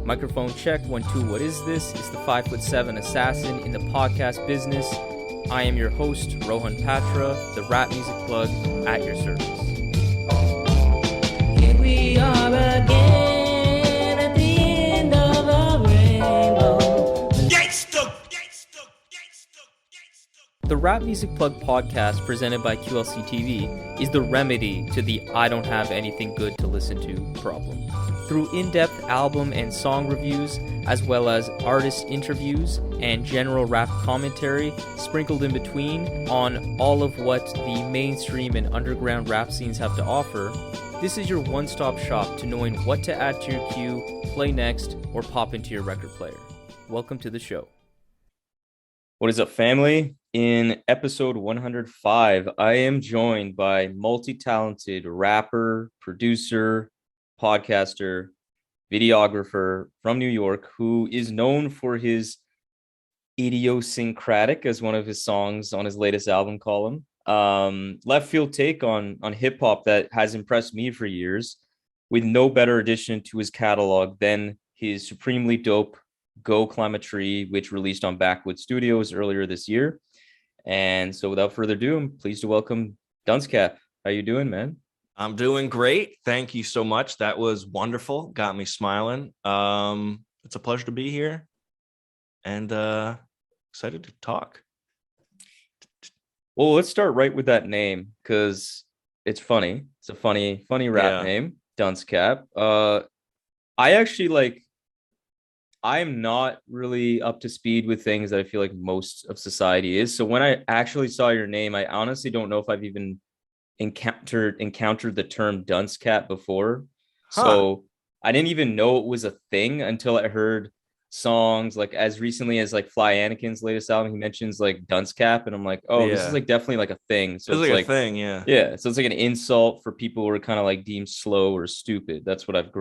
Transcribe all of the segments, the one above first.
Microphone check, 1, 2, what is this? It's the 5'7" assassin in the podcast business. I am your host, Rohan Patra, the rap music plug at your service. Here we are again at the end of a rainbow. The Rap Music Plug podcast presented by QLC TV is the remedy to the I don't have anything good to listen to problem. Through in-depth album and song reviews, as well as artist interviews and general rap commentary sprinkled in between on all of what the mainstream and underground rap scenes have to offer, this is your one-stop shop to knowing what to add to your queue, play next, or pop into your record player. Welcome to the show. What is up, family? In episode 105, I am joined by multi-talented rapper, producer, podcaster, videographer from New York who is known for his idiosyncratic, as one of his songs on his latest album call him, left field take on hip hop that has impressed me for years, with no better addition to his catalog than his supremely dope Go Climb a Tree, which released on Backwoodz Studioz earlier this year. And so without further ado, I'm pleased to welcome Duncecap. How you doing, man? I'm doing great. Thank you so much. That was wonderful. Got me smiling. It's a pleasure to be here and excited to talk. Well, let's start right with that name because it's funny. It's a funny rap name, Duncecap. I'm not really up to speed with things that I feel like most of society is. So when I actually saw your name, I honestly don't know if I've even encountered the term Duncecap before. So I didn't even know it was a thing until I heard songs like as recently as like Fly Anakin's latest album. He mentions like Duncecap, and I'm like, oh, this is like definitely like a thing. So it's like a thing, yeah. So it's like an insult for people who are kind of like deemed slow or stupid. That's what I've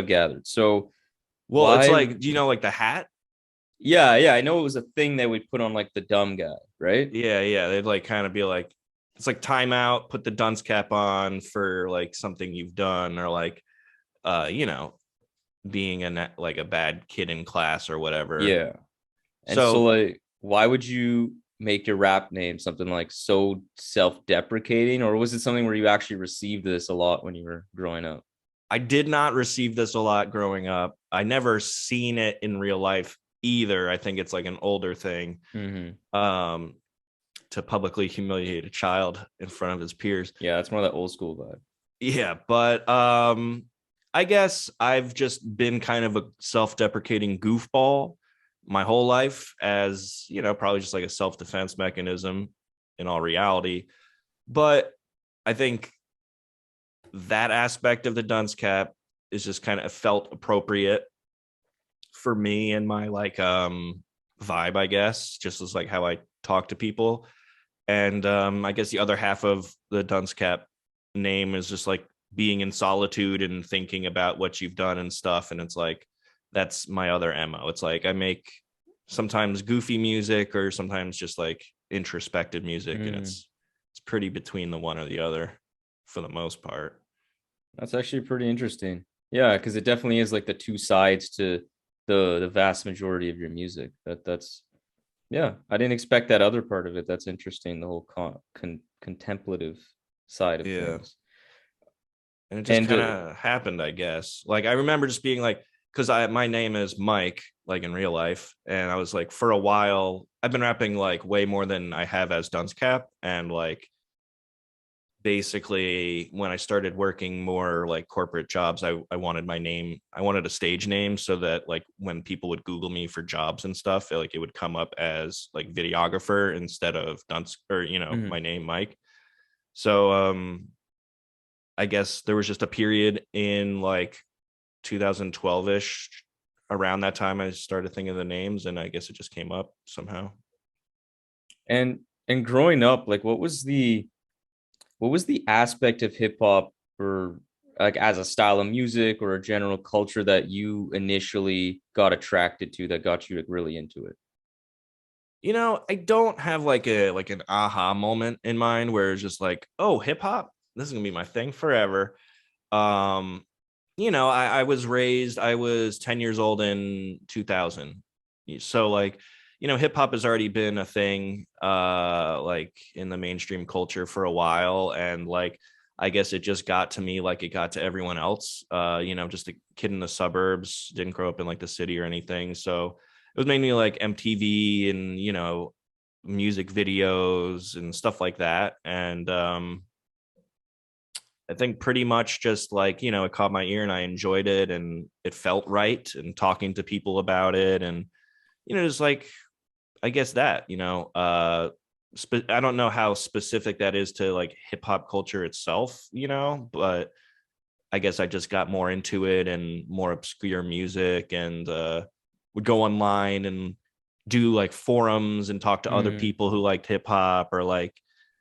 gathered. So. Well, it's like, do you know like the hat? Yeah, I know it was a thing they would put on like the dumb guy, right? Yeah. They'd like kind of be like, it's like timeout, put the dunce cap on for like something you've done, or like, being a bad kid in class or whatever. Yeah. And so like, why would you make your rap name something like so self-deprecating, or was it something where you actually received this a lot when you were growing up? I did not receive this a lot growing up. I never seen it in real life either. I think it's like an older thing, to publicly humiliate a child in front of his peers. Yeah, it's more that old school vibe. Yeah, but I guess I've just been kind of a self-deprecating goofball my whole life, as probably just like a self-defense mechanism in all reality. But I think that aspect of the dunce cap is just kind of felt appropriate for me and my like vibe, I guess, just as like how I talk to people. And I guess the other half of the dunce cap name is just like being in solitude and thinking about what you've done and stuff. And it's like, that's my other MO. It's like I make sometimes goofy music or sometimes just like introspective music, and it's pretty between the one or the other for the most part. That's actually pretty interesting. Yeah, because it definitely is like the two sides to the vast majority of your music. That's I didn't expect that other part of it. That's interesting, the whole contemplative side of things. And it just kind of happened, I guess. Like I remember just being like, because my name is Mike, like in real life, and I was like, for a while I've been rapping like way more than I have as Duncecap, and like basically when I started working more like corporate jobs, I wanted my name, I wanted a stage name so that like when people would Google me for jobs and stuff, it would come up as like videographer instead of Dunce, or my name Mike. So I guess there was just a period in like 2012ish, around that time I started thinking of the names, and I guess it just came up somehow. And growing up, like what was the aspect of hip hop, or like as a style of music or a general culture, that you initially got attracted to, that got you like really into it? I don't have like an aha moment in mind where it's just like, oh, hip hop, this is gonna be my thing forever. I I was 10 years old in 2000. So like, hip hop has already been a thing like in the mainstream culture for a while. And like, I guess it just got to me like it got to everyone else. Just a kid in the suburbs, didn't grow up in like the city or anything. So it was mainly like MTV and, music videos and stuff like that. And I think pretty much just like, it caught my ear and I enjoyed it and it felt right, and talking to people about it. And, just like, I guess that, I don't know how specific that is to like hip hop culture itself, but I guess I just got more into it and more obscure music, and would go online and do like forums and talk to other Mm. people who liked hip hop, or like,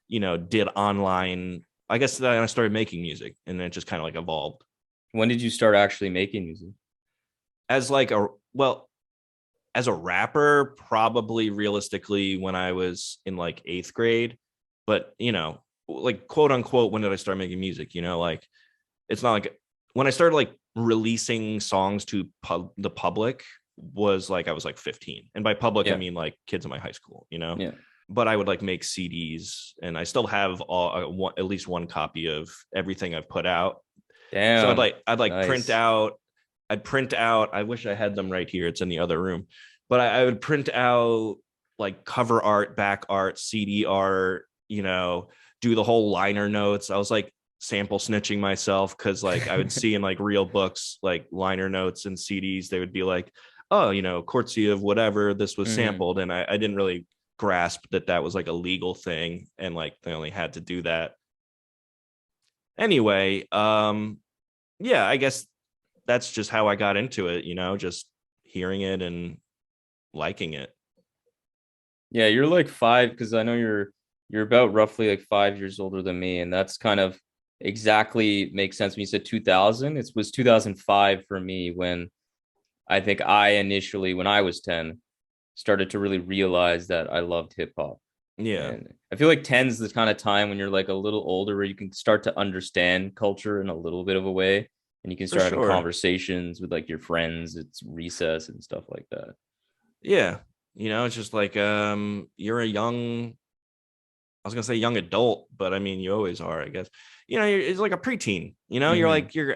did online. I guess then I started making music, and it just kind of like evolved When did you start actually making music? as like as a rapper, probably realistically when I was in like 8th grade. But, like quote unquote, when did I start making music? Like it's not like when I started like releasing songs to the public was like I was like 15. And by public, I Yeah. mean like kids in my high school. Yeah. But I would like make CDs, and I still have at least one copy of everything I've put out. So Damn. I'd like Nice. I'd print out. I wish I had them right here. It's in the other room, but I would print out like cover art, back art, CD art. Do the whole liner notes. I was like sample snitching myself, because like I would see in like real books like liner notes and CDs. They would be like, oh, courtesy of whatever, this was Mhm. sampled, and I didn't really grasp that that was like a legal thing, and like they only had to do that anyway. Yeah, I guess that's just how I got into it, just hearing it and liking it. Yeah, you're like 5 because I know you're about roughly like 5 years older than me, and that's kind of exactly makes sense when you said 2000. It was 2005 for me when I think I initially, when I was 10, started to really realize that I loved hip hop. Yeah, And I feel like 10 is the kind of time when you're like a little older where you can start to understand culture in a little bit of a way, and you can for start having sure. conversations with like your friends. It's recess and stuff like that. Yeah. It's just like you're a young, I was gonna say young adult, but I mean you always are, I guess. It's like a preteen. You're Hmm. like you're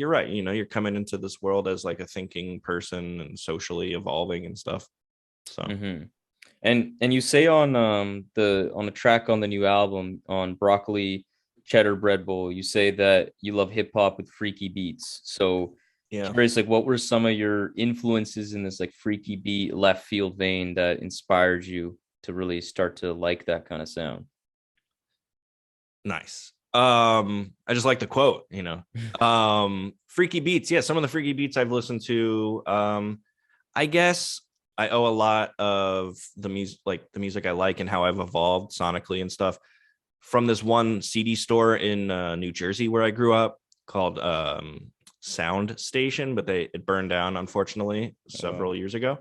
right. You're coming into this world as like a thinking person and socially evolving and stuff. So Hmm. And you say on the track on the new album on Broccoli Cheddar Bread Bowl, you say that you love hip hop with freaky beats. So yeah, curious, like what were some of your influences in this like freaky beat left field vein that inspired you to really start to like that kind of sound? nice. I just like the quote, freaky beats. Yeah, some of the freaky beats I've listened to. I guess I owe a lot of the music, like the music I like and how I've evolved sonically and stuff, from this one CD store in New Jersey where I grew up, called Sound Station, but it burned down unfortunately Oh, several years ago.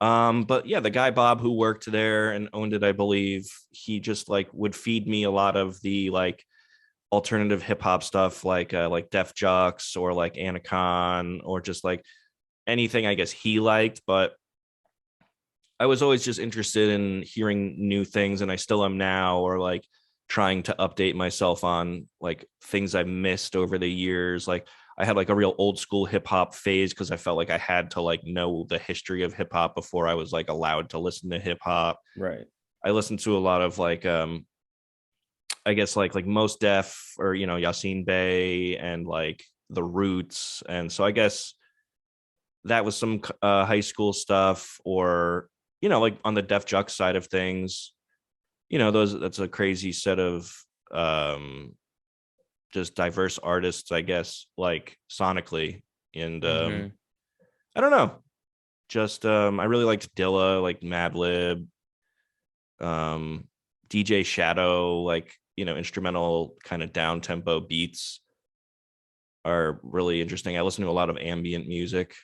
But yeah, the guy Bob who worked there and owned it, I believe, he just like would feed me a lot of the like alternative hip hop stuff, like Def Jux or like Anacon, or just like anything I guess he liked. But I was always just interested in hearing new things, and I still am now, or like trying to update myself on like things I've missed over the years. Like I had like a real old school hip hop phase because I felt like I had to like know the history of hip hop before I was like allowed to listen to hip hop. right. I listened to a lot of like I guess like Most Def, or Yasin Bey, and like the Roots. And so I guess that was some high school stuff, or like on the Def Jux side of things, those that's a crazy set of um just diverse artists, I guess, like sonically. And Hmm. I don't know, just I really liked Dilla, like Madlib, um DJ Shadow, like instrumental kind of down tempo beats are really interesting. I listen to a lot of ambient music.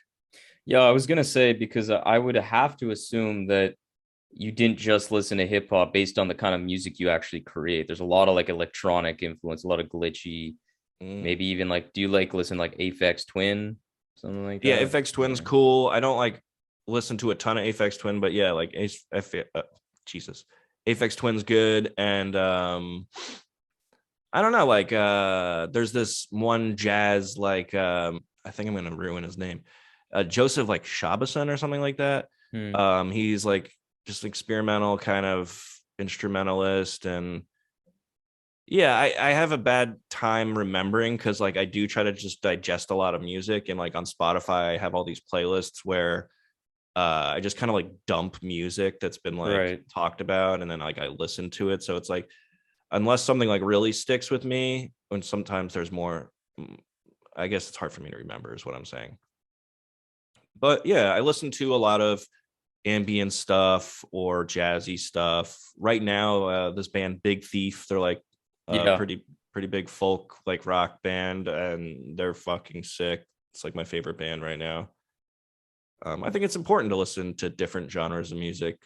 Yeah, I was gonna say because I would have to assume that you didn't just listen to hip hop based on the kind of music you actually create. There's a lot of like electronic influence, a lot of glitchy Mm. Maybe even like, do you like listen like Aphex Twin, something like Yeah, that? Aphex Twin's Yeah. cool. I don't like listen to a ton of Aphex Twin, but yeah, like Jesus, Aphex Twin's good, and I don't know, like there's this one jazz, like I think I'm gonna ruin his name, Joseph like Shabason or something like that. Hmm. He's like just experimental kind of instrumentalist, and yeah, I have a bad time remembering because like I do try to just digest a lot of music, and like on Spotify I have all these playlists where I just kind of like dump music that's been like Right. talked about, and then like I listen to it. So it's like unless something like really sticks with me, and sometimes there's more. I guess it's hard for me to remember, is what I'm saying. But yeah, I listen to a lot of ambient stuff or jazzy stuff. Right now, this band Big Thief, they're like a Yeah. pretty big folk like rock band, and they're fucking sick. It's like my favorite band right now. I think it's important to listen to different genres of music,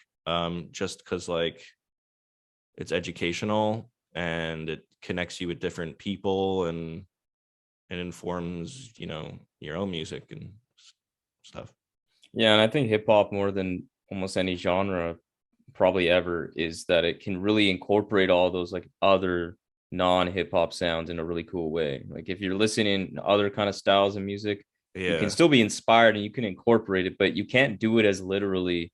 just because like it's educational and it connects you with different people, and it informs, your own music and stuff. Yeah, and I think hip hop more than almost any genre probably ever is that it can really incorporate all those like other non hip hop sounds in a really cool way. Like if you're listening to other kind of styles of music, you can Yeah. still be inspired and you can incorporate it, but you can't do it as literally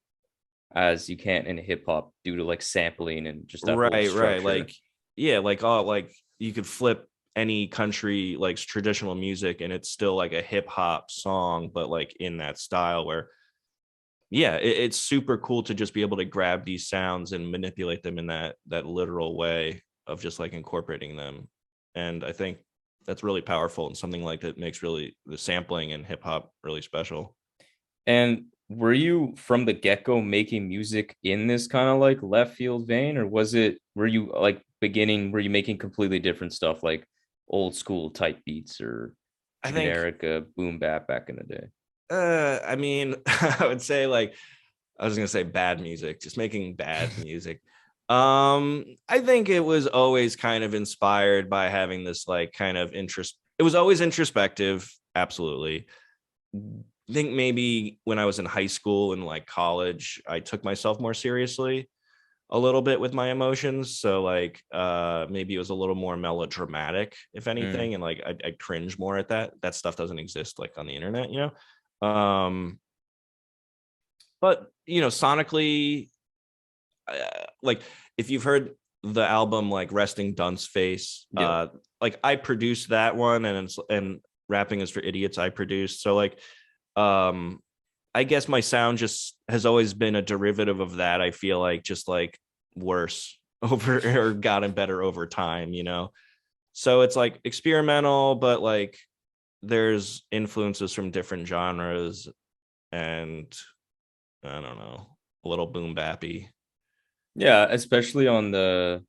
as you can in hip hop due to like sampling and just that whole Right. structure. Like, yeah, like oh, like you could flip any country like traditional music and it's still like a hip hop song, but like in that style where yeah, it's super cool to just be able to grab these sounds and manipulate them in that literal way of just like incorporating them. And I think that's really powerful, and something like that makes really the sampling in hip hop really special. And were you from the get-go making music in this kind of like left field vein, or were you like beginning, were you making completely different stuff like old school type beats or I think generic boom bap back in the day? I mean, I would say like I was gonna say bad music, just making bad music. I think it was always kind of inspired by having this like kind of interest. It was always introspective, absolutely. I think maybe when I was in high school and like college, I took myself more seriously a little bit with my emotions. So like maybe it was a little more melodramatic, if Mm. anything, and like I cringe more at that. That stuff doesn't exist like on the internet, you know. But sonically, like if you've heard the album like Resting Dunce Face, Yeah. like I produced that one, and Rapping is for Idiots I produced. So like um I guess my sound just has always been a derivative of that. I feel like just like worse over or gotten better over time. So it's like experimental, but like there's influences from different genres, and I don't know, a little boom bappy. Yeah, especially on the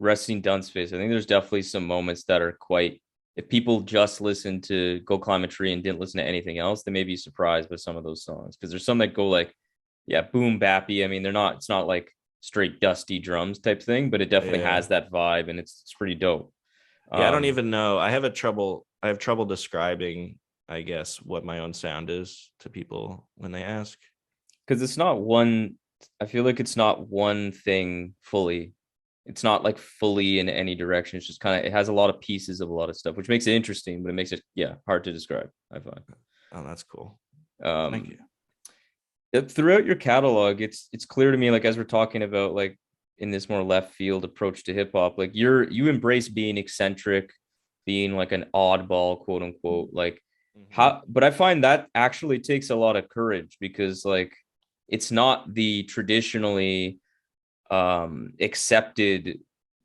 resting dunce face. I think there's definitely some moments that are quite, if people just listen to Go Climb a Tree and didn't listen to anything else, they may be surprised by some of those songs. Because there's some that go like, yeah, boom bappy. I mean, it's not like straight dusty drums type thing, but it definitely Yeah. has that vibe and it's pretty dope. Yeah, I don't Um, even know. I have trouble describing, I guess, what my own sound is to people when they ask. because it's not one, I feel like it's not one thing fully. It's not like fully in any direction. It's just kind of, it has a lot of pieces of a lot of stuff, which makes it interesting, but it makes it, yeah, hard to describe, I find. Oh, that's cool. Thank Um, you. Throughout your catalog, it's clear to me, like as we're talking about, like in this more left field approach to hip hop, like you embrace being eccentric, being like an oddball, quote unquote. Like Mhm. how, but I find that actually takes a lot of courage because like it's not the traditionally accepted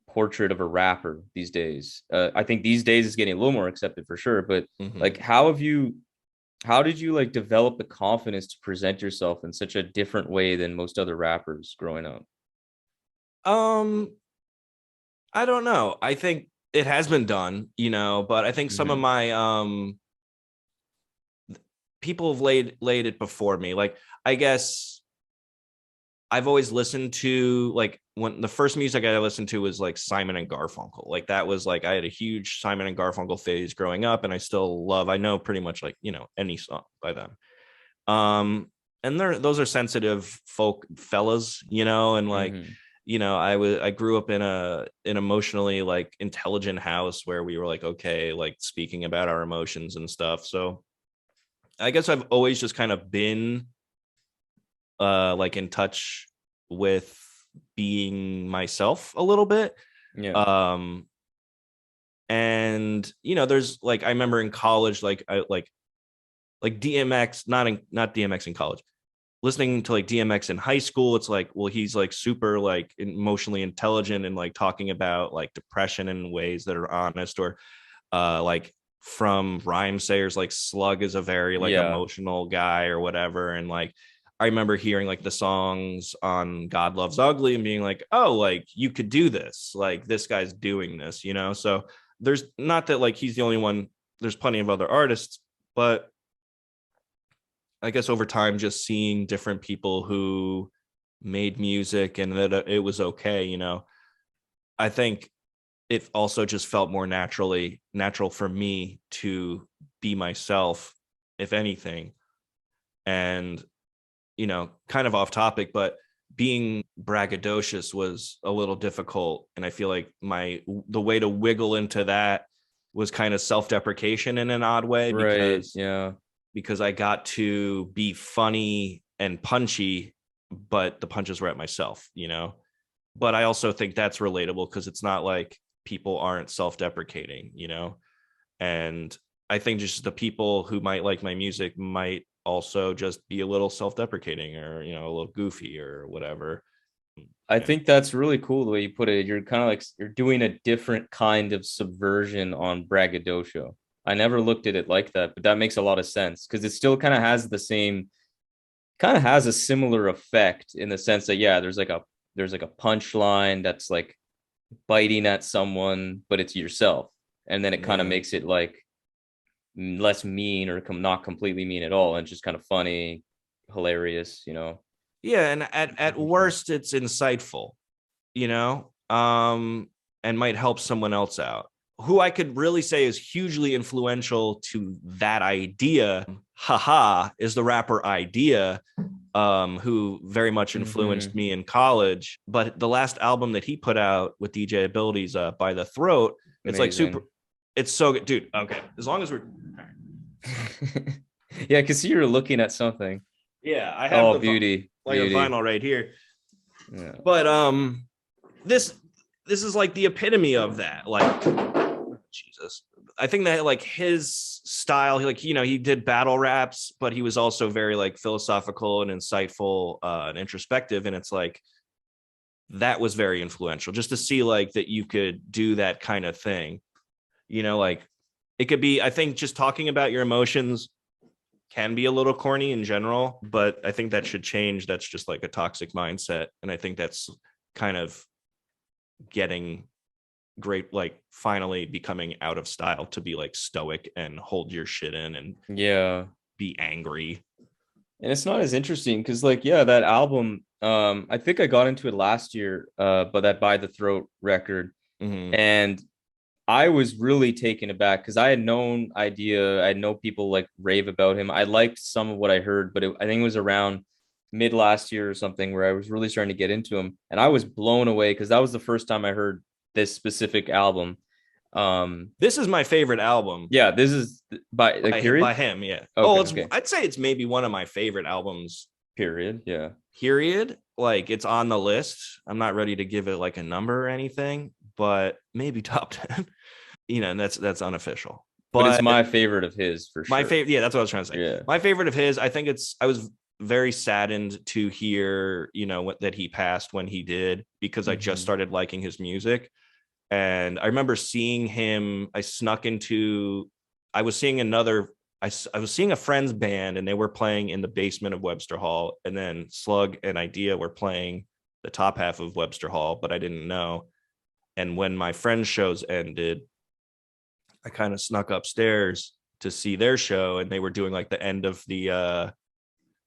portrait of a rapper these days. I think these days is getting a little more accepted for sure, but like Mhm. how did you like develop the confidence to present yourself in such a different way than most other rappers growing up? Um, I don't know. I think it has been done, but I think some of Hmm. my people have laid it before me. Like I guess I've always listened to like when the first music I listened to was like Simon and Garfunkel. Like that was like, I had a huge Simon and Garfunkel phase growing up, and I know pretty much like, any song by them. And those are sensitive folk fellas, and like, I grew up in an emotionally like intelligent house where we were like, okay, like speaking about our emotions and stuff. So I guess I've always just kind of been like in touch with being myself a little bit. Yeah. And there's like, I remember in college, like I like DMX, not DMX in college, listening to like DMX in high school. It's like, well, he's like super like emotionally intelligent and like talking about like depression in ways that are honest, or like from rhyme sayers, like Slug is a very like emotional guy or whatever. And like I remember hearing like the songs on God Loves Ugly and being like, oh, like you could do this, like this guy's doing this, so there's not that like he's the only one, there's plenty of other artists, but I guess over time, just seeing different people who made music and that it was okay, I think it also just felt more natural for me to be myself, if anything. And, kind of off topic, but being braggadocious was a little difficult. And I feel like the way to wiggle into that was kind of self-deprecation in an odd way, because I got to be funny and punchy, but the punches were at myself, But I also think that's relatable because it's not like people aren't self-deprecating, And I think just the people who might like my music might also just be a little self-deprecating or, a little goofy or whatever. I think that's really cool the way you put it. You're kind of like, you're doing a different kind of subversion on braggadocio. I never looked at it like that, but that makes a lot of sense because it still kind of has a similar effect in the sense that, yeah, there's like a punchline that's like biting at someone, but it's yourself. And then it kind of makes it like less mean or not completely mean at all. And just kind of funny, hilarious, Yeah. And at worst, it's insightful, and might help someone else out. Who I could really say is hugely influential to that idea, is the rapper Idea, who very much influenced me in college. But the last album that he put out with DJ Abilities, By the Throat, it's like super, it's so good, dude. Okay, as long as we're yeah, I can see you're looking at something. Yeah, I have a vinyl right here. Yeah. But this is like the epitome of that. Like, Jesus, I think that like his style, like, he did battle raps, but he was also very like philosophical and insightful and introspective. And it's like, that was very influential just to see like that you could do that kind of thing. Like it could be, I think just talking about your emotions can be a little corny in general, but I think that should change. That's just like a toxic mindset. And I think that's kind of getting great, like finally becoming out of style to be like stoic and hold your shit in and be angry. And it's not as interesting because like, yeah, that album, I think I got into it last year, but that By the Throat record. And I was really taken aback because I had known Idea. I know people like rave about him. I liked some of what I heard, but I think it was around mid last year or something where I was really starting to get into him. And I was blown away because that was the first time I heard this specific album. This is my favorite album. Yeah, this is by him. Yeah. Okay, I'd say it's maybe one of my favorite albums. Period. Yeah. Period. Like it's on the list. I'm not ready to give it like a number or anything, but maybe top 10. And that's unofficial. But it's my favorite of his for sure. My favorite. Yeah, that's what I was trying to say. Yeah. My favorite of his. I think I was very saddened to hear, that he passed when he did, because I just started liking his music. And I remember seeing him, I was seeing a friend's band and they were playing in the basement of Webster Hall. And then Slug and Idea were playing the top half of Webster Hall, but I didn't know. And when my friend's shows ended, I kind of snuck upstairs to see their show, and they were doing like the end of the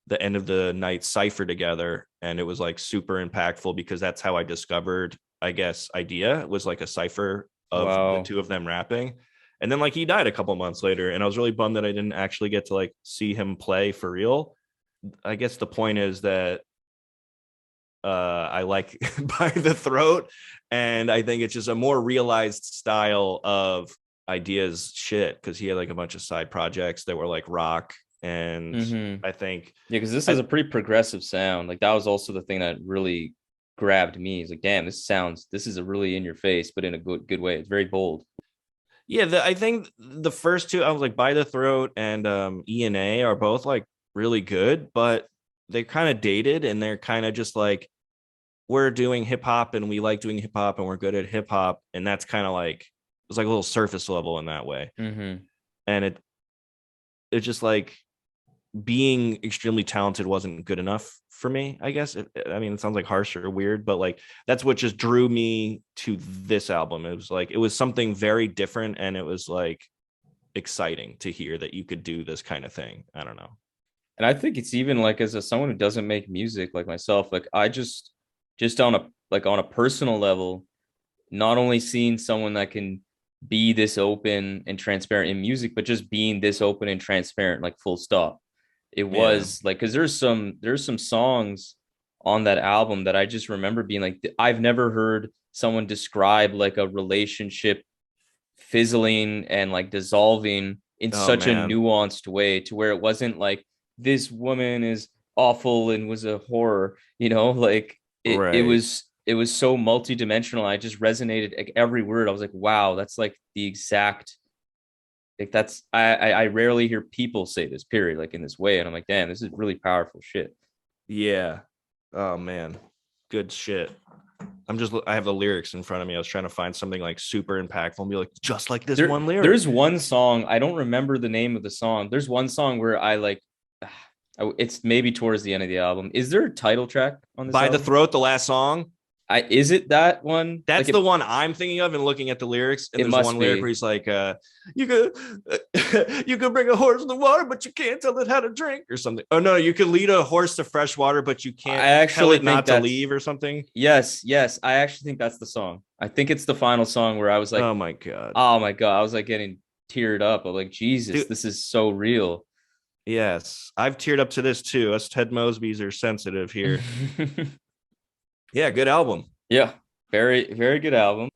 the end of the night cipher together, and it was like super impactful because that's how I discovered, I guess, Idea was like a cipher of the Wow. two of them rapping. And then like he died a couple months later, and I was really bummed that I didn't actually get to like see him play for real. I guess the point is that I like By the Throat, and I think it's just a more realized style of Ideas shit, because he had like a bunch of side projects that were like rock, and Mm-hmm. I think Yeah, because this is a pretty progressive sound. Like that was also the thing that really grabbed me. It's like, damn, this is a really in your face, but in a good way. It's very bold. yeah, I think the first two, I was like By the Throat and E&A are both like really good, but they're kind of dated, and they're kind of just like, we're doing hip hop and we like doing hip hop and we're good at hip hop, and that's kind of like, it's like a little surface level in that way. Mm-hmm. And it's just like being extremely talented wasn't good enough for me, I guess. I mean, it sounds like harsh or weird, but like that's what just drew me to this album. It was like, it was something very different, and it was like exciting to hear that you could do this kind of thing. I don't know. And I think it's even like as someone who doesn't make music like myself, like I just on a personal level, not only seeing someone that can be this open and transparent in music, but just being this open and transparent, like full stop. It Yeah. was like, because there's some songs on that album that I just remember being like, I've never heard someone describe like a relationship fizzling and like dissolving in Oh such a man. nuanced way, to where it wasn't like this woman is awful and was a horror, like Right. it was so multidimensional. I just resonated like every word. I was like, wow, that's like the exact, like that's I rarely hear people say this, period, like in this way. And I'm like, damn, this is really powerful shit. Yeah. Oh man. Good shit. I have the lyrics in front of me. I was trying to find something like super impactful and be like, just like this one lyric. There's one song, I don't remember the name of the song. There's one song where I like, it's maybe towards the end of the album. Is there a title track on this By the album? Throat, the last song. Is it that one? That's Like the one I'm thinking of, and looking at the lyrics. And it there's must one lyric where be. he's like, "You could, you could bring a horse to the water, but you can't tell it how to drink," or something. Oh no, you could lead a horse to fresh water, but you I can't tell actually it think not to that's leave, or something. yes. I actually think that's the song. I think it's the final song where I was like, Oh my god. oh my God, I was like getting teared up. I'm like, Jesus, Dude, this is so real. yes, I've teared up to this too. Us Ted Mosbys are sensitive here. Yeah, good album. Yeah, very, very good album.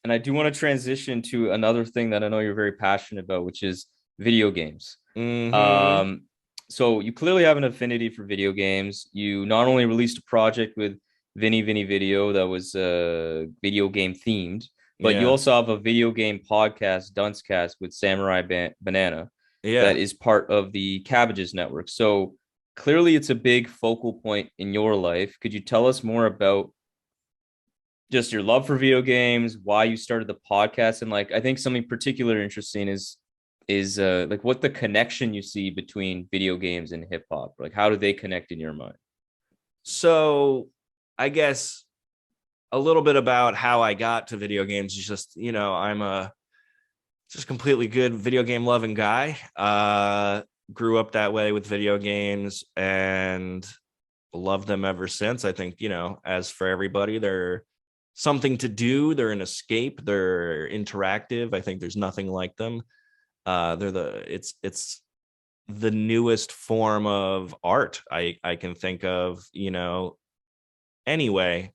And I do want to transition to another thing that I know you're very passionate about, which is video games. Mm-hmm. Um, so you clearly have an affinity for video games. You not only released a project with Vinny Video that was video game themed, but you Yeah. also have a video game podcast, Duncecast, with Banana, that Yeah. is part of the Cabbages Network. So clearly, it's a big focal point in your life. Could you tell us more about just your love for video games, why you started the podcast, and like I think something particular interesting is like what the connection you see between video games and hip hop. Like how do they connect in your mind? So I guess a little bit about how I got to video games is just, I'm a just completely good video game loving guy. Grew up that way with video games and loved them ever since. I think, as for everybody, they're something to do, they're an escape, they're interactive. I think there's nothing like them. It's the newest form of art I can think of, anyway.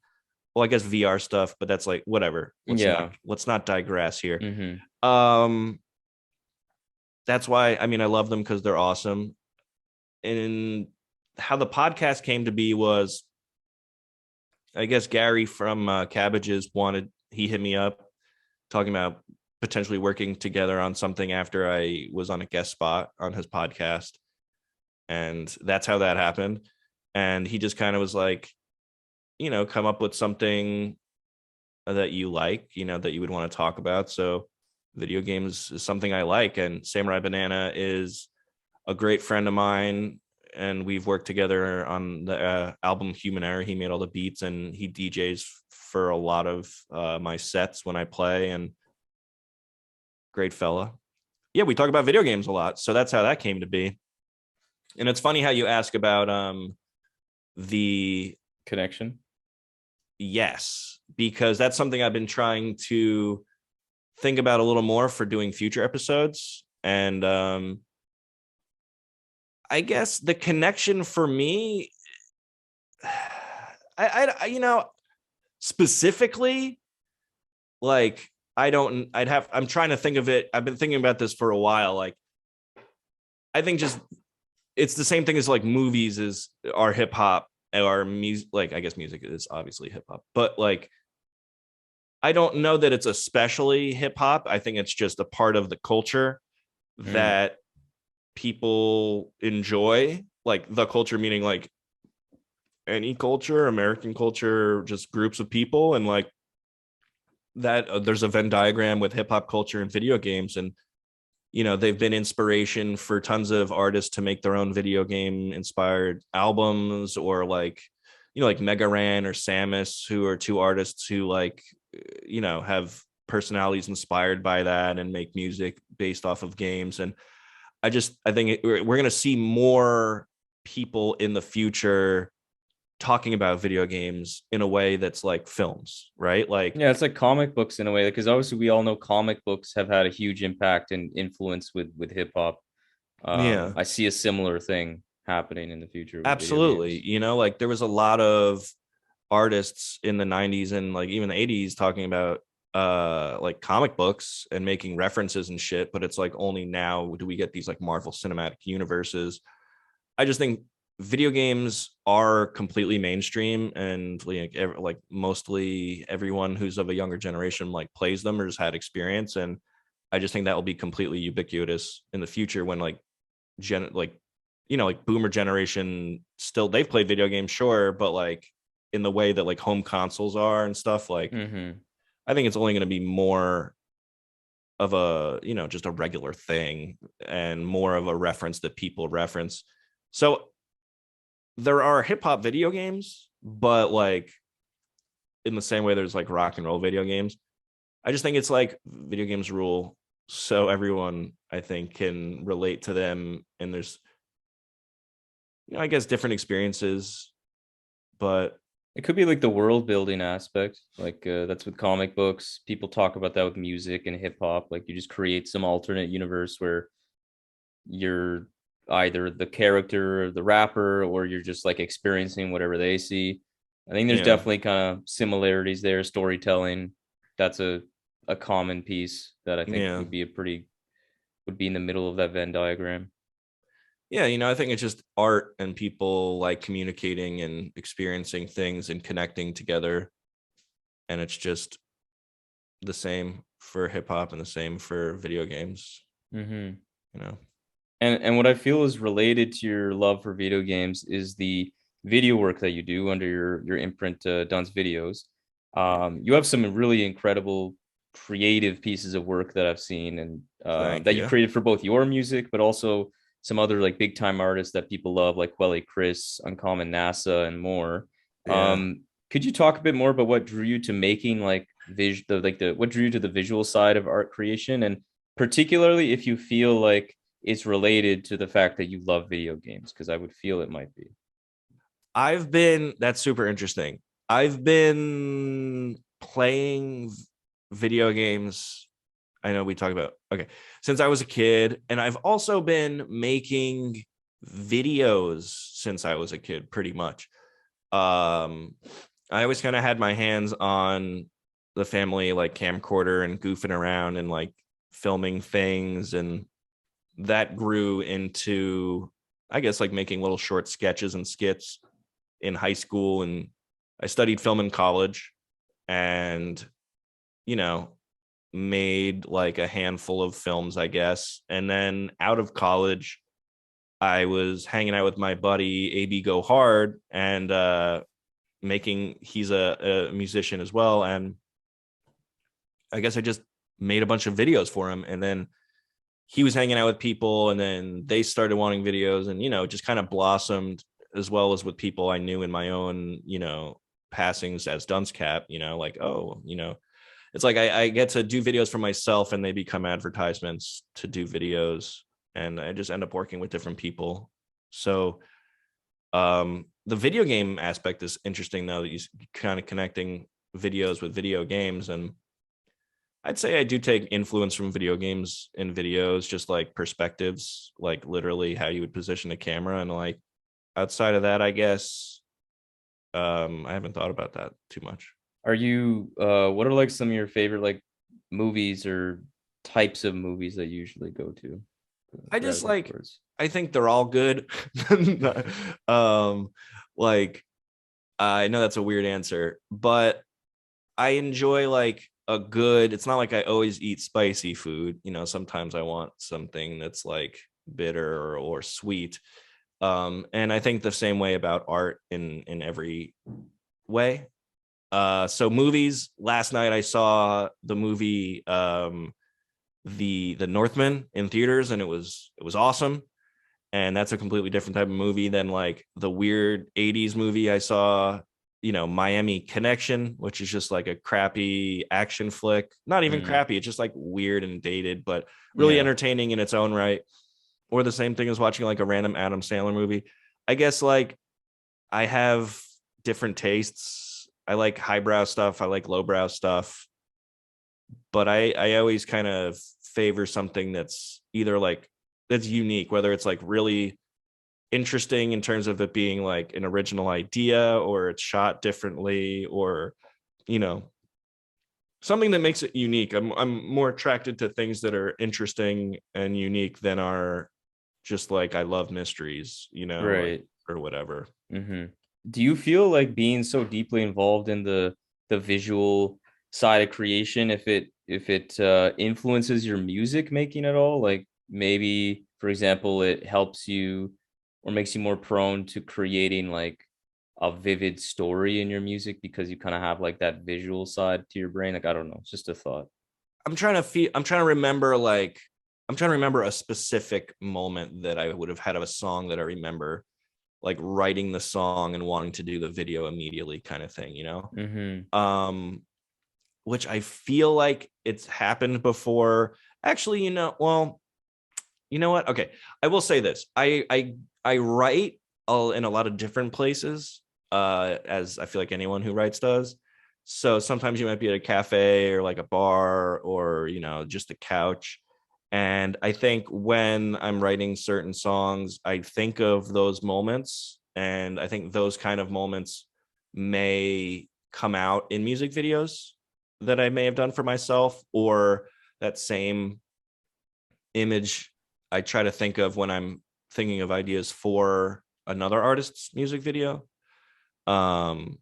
Well, I guess VR stuff, but that's like whatever. Yeah. Let's not digress here. Mm-hmm. Um that's why, I mean, I love them because they're awesome. And how the podcast came to be was, I guess Gary from Cabbages he hit me up talking about potentially working together on something after I was on a guest spot on his podcast. And that's how that happened. And he just kind of was like, come up with something that you like, that you would want to talk about. So video games is something I like. And Samurai Banana is a great friend of mine. And we've worked together on the album Human Error. He made all the beats and he DJs for a lot of my sets when I play. And great fella. Yeah, we talk about video games a lot. So that's how that came to be. And it's funny how you ask about the Connection. yes, because that's something I've been trying to think about a little more for doing future episodes. And I guess the connection for me, specifically, like I'm trying to think of it. I've been thinking about this for a while. Like, I think just it's the same thing as like movies are hip hop or music. Like, I guess music is obviously hip hop, but like, I don't know that it's especially hip hop. I think it's just a part of the culture that people enjoy, like the culture, meaning like any culture, American culture, just groups of people. And like that, there's a Venn diagram with hip hop culture and video games. And, they've been inspiration for tons of artists to make their own video game inspired albums, or like, like Mega Ran or Samus, who are two artists who like, have personalities inspired by that and make music based off of games. And I think we're going to see more people in the future talking about video games in a way that's like films, right? Like, Yeah, it's like comic books in a way, because obviously we all know comic books have had a huge impact and influence with hip hop. yeah, I see a similar thing happening in the future with video absolutely. games. Like there was a lot of artists in the 90s and like even the 80s talking about like comic books and making references and shit, but it's like only now do we get these like Marvel Cinematic Universes. I just think video games are completely mainstream, and like mostly everyone who's of a younger generation like plays them or has had experience. And I just think that will be completely ubiquitous in the future when like like boomer generation, still they've played video games, sure, but like in the way that like home consoles are and stuff, like I think it's only going to be more of a, just a regular thing and more of a reference that people reference. So there are hip hop video games, but like in the same way there's like rock and roll video games. I just think it's like video games rule, so everyone I think can relate to them, and there's I guess different experiences, but It could be like the world building aspect. Like that's with comic books. People talk about that with music and hip hop. Like you just create some alternate universe where you're either the character or the rapper, or you're just like experiencing whatever they see. I think there's yeah, definitely kind of similarities there. Storytelling, that's a common piece that I think yeah, would be in the middle of that Venn diagram. yeah. I think it's just art and people like communicating and experiencing things and connecting together, and it's just the same for hip hop and the same for video games. Mm-hmm. You know, And what I feel is related to your love for video games is the video work that you do under your imprint, Dunce Videos. yeah. You have some really incredible creative pieces of work that I've seen, and Thank that you you. created for both your music, but also some other like big time artists that people love, like Quelly Chris, Uncommon NASA, and more. Yeah. Could you talk a bit more about what drew you to making like what drew you to the visual side of art creation, and particularly if you feel like it's related to the fact that you love video games, because I would feel it might be. That's super interesting. I've been playing video games. I know we talk about, okay, since I was a kid, and I've also been making videos since I was a kid, pretty much. I always kind of had my hands on the family like camcorder and goofing around and like filming things, and that grew into, I guess, like making little short sketches and skits in high school. And I studied film in college, and you know made like a handful of films, I guess. And then out of college, I was hanging out with my buddy AB Go Hard, and he's a musician as well, and I guess I just made a bunch of videos for him. And then he was hanging out with people, and then they started wanting videos, and it just kind of blossomed, as well as with people I knew in my own passings as Duncecap. Like, oh, it's like I get to do videos for myself, and they become advertisements to do videos, and I just end up working with different people. So the video game aspect is interesting, though, that you kind of connecting videos with video games. And I'd say I do take influence from video games in videos, just like perspectives, like literally how you would position a camera. And like outside of that, I guess I haven't thought about that too much. Are you what are like some of your favorite like movies or types of movies that you usually go to? I just gravitate like, towards? I think they're all good. Like, I know that's a weird answer, but I enjoy like a good, it's not like I always eat spicy food. You know, sometimes I want something that's like bitter or sweet. And I think the same way about art in every way. So movies, last night I saw the movie the Northman in theaters, and it was awesome. And that's a completely different type of movie than like the weird 80s movie I saw, you know, Miami Connection, which is just like a crappy action flick. Not even Mm, crappy, it's just like weird and dated, but really yeah. entertaining in its own right. Or the same thing as watching like a random Adam Sandler movie. I guess like I have different tastes. I like highbrow stuff, I like lowbrow stuff, but I always kind of favor something that's either like that's unique, whether it's like really interesting in terms of it being like an original idea, or it's shot differently, or you know, something that makes it unique. I'm more attracted to things that are interesting and unique than are just like I love mysteries, you know, like Right. or whatever. Do you feel like being so deeply involved in the visual side of creation, if it influences your music making at all? Like maybe, for example, it helps you or makes you more prone to creating like a vivid story in your music because you kind of have like that visual side to your brain. Like I don't know, it's just a thought. I'm trying to remember like I'm trying to remember a specific moment that I would have had of a song that I remember like writing the song and wanting to do the video immediately kind of thing, you know? Mm-hmm. Um which I feel like it's happened before. Actually, you know, well, you know what? Okay. I will say this. I write all in a lot of different places, as I feel like anyone who writes does. So sometimes you might be at a cafe or like a bar or, you know, just a couch. And I think when I'm writing certain songs, I think of those moments. And I think those kind of moments may come out in music videos that I may have done for myself, or that same image I try to think of when I'm thinking of ideas for another artist's music video. Um,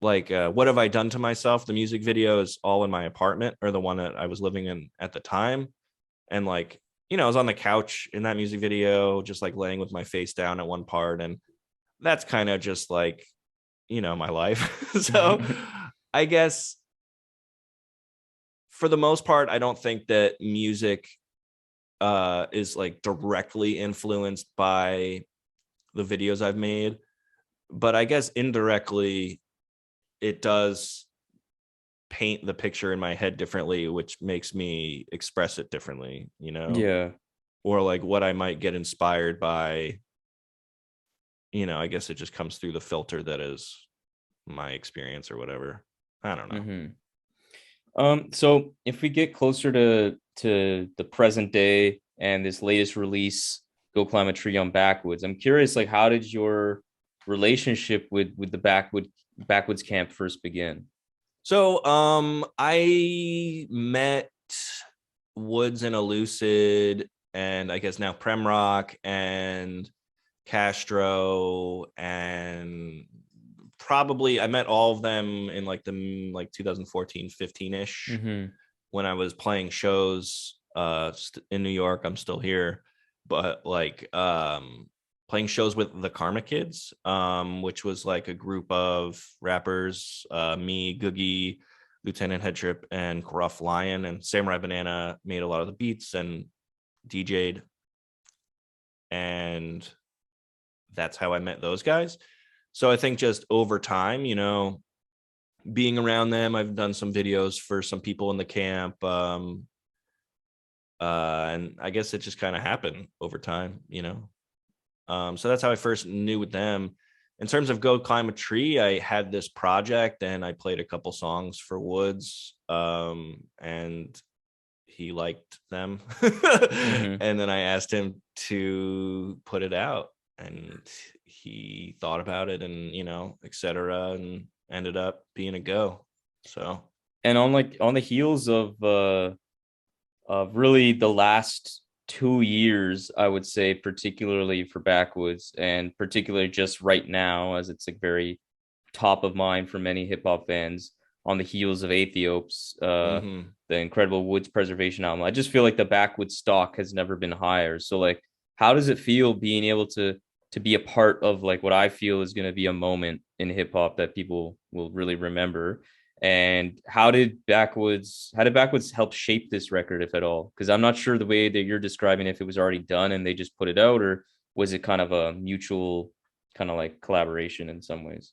like what have I done to myself? The music video is all in my apartment, or the one that I was living in at the time. And like, you know, I was on the couch in that music video, just like laying with my face down at one part. And that's kind of just like, you know, my life. So I guess for the most part, I don't think that music is like directly influenced by the videos I've made, but I guess indirectly it does paint the picture in my head differently, which makes me express it differently, you know, Yeah. or like what I might get inspired by, you know, I guess it just comes through the filter that is my experience or whatever. I don't know. Mm-hmm. So if we get closer to the present day and this latest release, Go Climb a Tree on Backwoodz, I'm curious, like, how did your relationship with the Backwoodz camp first begin? So I met Woods and Elucid, and I guess now Premrock and Castro, and probably I met all of them in like the like 2014 15ish, Mm-hmm. when I was playing shows in New York. I'm still here, but like playing shows with the Karma Kids, which was like a group of rappers, me, Googie, Lieutenant Headtrip, and Gruff Lion, and Samurai Banana made a lot of the beats and DJ'd, and that's how I met those guys. So I think just over time, you know, being around them, I've done some videos for some people in the camp, and I guess it just kind of happened over time, you know. So that's how I first knew with them. In terms of Go Climb a Tree, I had this project and I played a couple songs for Woods, and he liked them. Mm-hmm. And then I asked him to put it out, and he thought about it, and etc., and ended up being a go. So And on the heels of really the last 2 years, I would say, particularly for Backwoodz, and particularly just right now, as it's like very top of mind for many hip hop fans, on the heels of Aethiop's mhm. the incredible Woods Preservation album. I just feel like the Backwoodz stock has never been higher. So like, how does it feel being able to be a part of like what I feel is going to be a moment in hip hop that people will really remember? And how did Backwoodz help shape this record, if at all? Because I'm not sure the way that you're describing, if it was already done and they just put it out, or was it kind of a mutual kind of like collaboration in some ways?